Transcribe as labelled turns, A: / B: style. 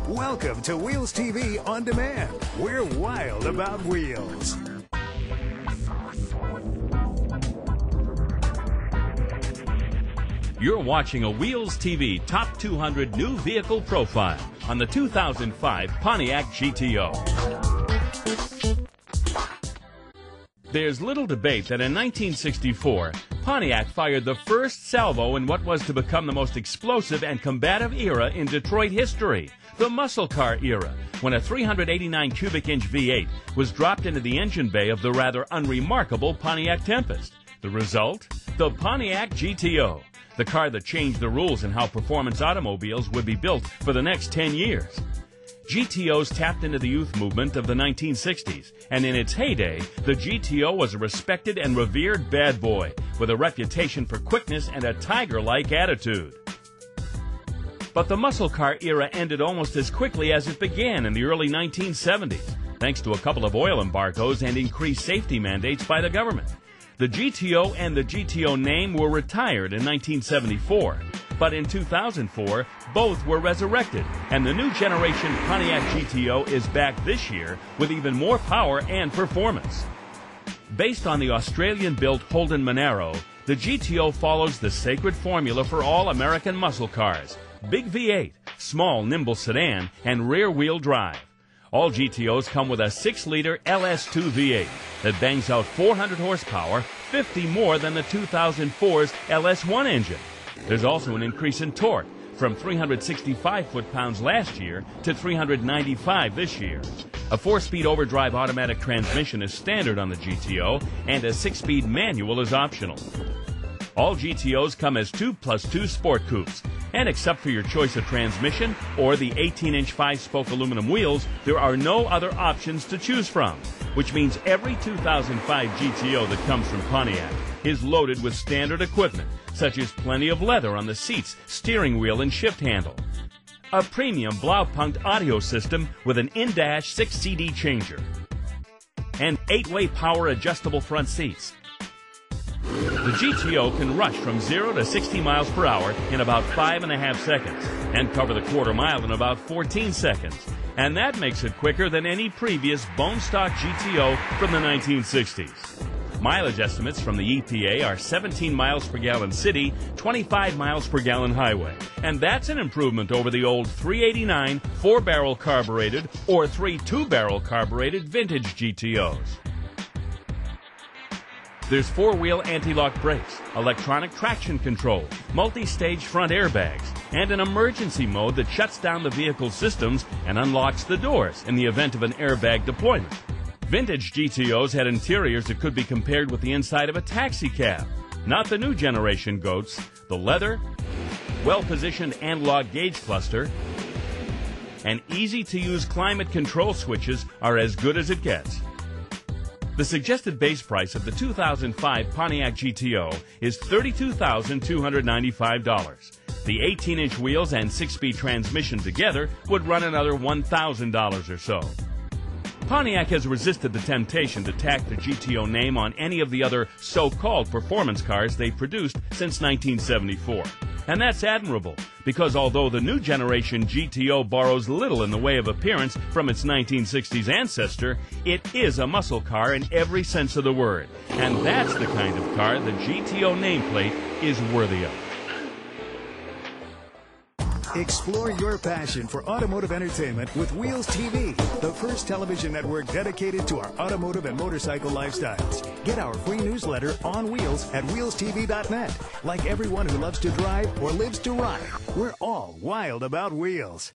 A: Welcome to Wheels TV On Demand. We're wild about wheels.
B: You're watching a Wheels TV Top 200 New Vehicle Profile on the 2005 Pontiac GTO. There's little debate that in 1964, Pontiac fired the first salvo in what was to become the most explosive and combative era in Detroit history, the muscle car era, when a 389 cubic inch V8 was dropped into the engine bay of the rather unremarkable Pontiac Tempest. The result? The Pontiac GTO, the car that changed the rules in how performance automobiles would be built for the next 10 years. GTOs tapped into the youth movement of the 1960s, and in its heyday, the GTO was a respected and revered bad boy with a reputation for quickness and a tiger-like attitude. But the muscle car era ended almost as quickly as it began in the early 1970s, thanks to a couple of oil embargoes and increased safety mandates by the government. The GTO and the GTO name were retired in 1974, but in 2004, both were resurrected, and the new generation Pontiac GTO is back this year with even more power and performance. Based on the Australian-built Holden Monaro, the GTO follows the sacred formula for all American muscle cars: big V8, small nimble sedan, and rear-wheel drive. All GTOs come with a 6-liter LS2 V8 that bangs out 400 horsepower, 50 more than the 2004's LS1 engine. There's also an increase in torque from 365 foot-pounds last year to 395 this year. A 4-speed overdrive automatic transmission is standard on the GTO, and a 6-speed manual is optional. All GTOs come as 2+2 Sport Coupes, and except for your choice of transmission or the 18-inch 5-spoke aluminum wheels, there are no other options to choose from, which means every 2005 GTO that comes from Pontiac is loaded with standard equipment, such as plenty of leather on the seats, steering wheel, and shift handle, a premium Blaupunkt audio system with an in-dash 6-CD changer, and 8-way power adjustable front seats. The GTO can rush from 0 to 60 miles per hour in about 5.5 seconds and cover the quarter mile in about 14 seconds. And that makes it quicker than any previous bone stock GTO from the 1960s. Mileage estimates from the EPA are 17 miles per gallon city, 25 miles per gallon highway. And that's an improvement over the old 389 4-barrel carbureted or 3 2-barrel carbureted vintage GTOs. There's 4-wheel anti-lock brakes, electronic traction control, multi-stage front airbags, and an emergency mode that shuts down the vehicle's systems and unlocks the doors in the event of an airbag deployment. Vintage GTOs had interiors that could be compared with the inside of a taxi cab. Not the new generation goats. The leather, well-positioned analog gauge cluster, and easy-to-use climate control switches are as good as it gets. The suggested base price of the 2005 Pontiac GTO is $32,295. The 18-inch wheels and 6-speed transmission together would run another $1,000 or so. Pontiac has resisted the temptation to tack the GTO name on any of the other so-called performance cars they've produced since 1974. And that's admirable, because although the new generation GTO borrows little in the way of appearance from its 1960s ancestor, it is a muscle car in every sense of the word. And that's the kind of car the GTO nameplate is worthy of.
A: Explore your passion for automotive entertainment with Wheels TV, the first television network dedicated to our automotive and motorcycle lifestyles. Get our free newsletter on wheels at wheelstv.net. Like everyone who loves to drive or lives to ride, we're all wild about wheels.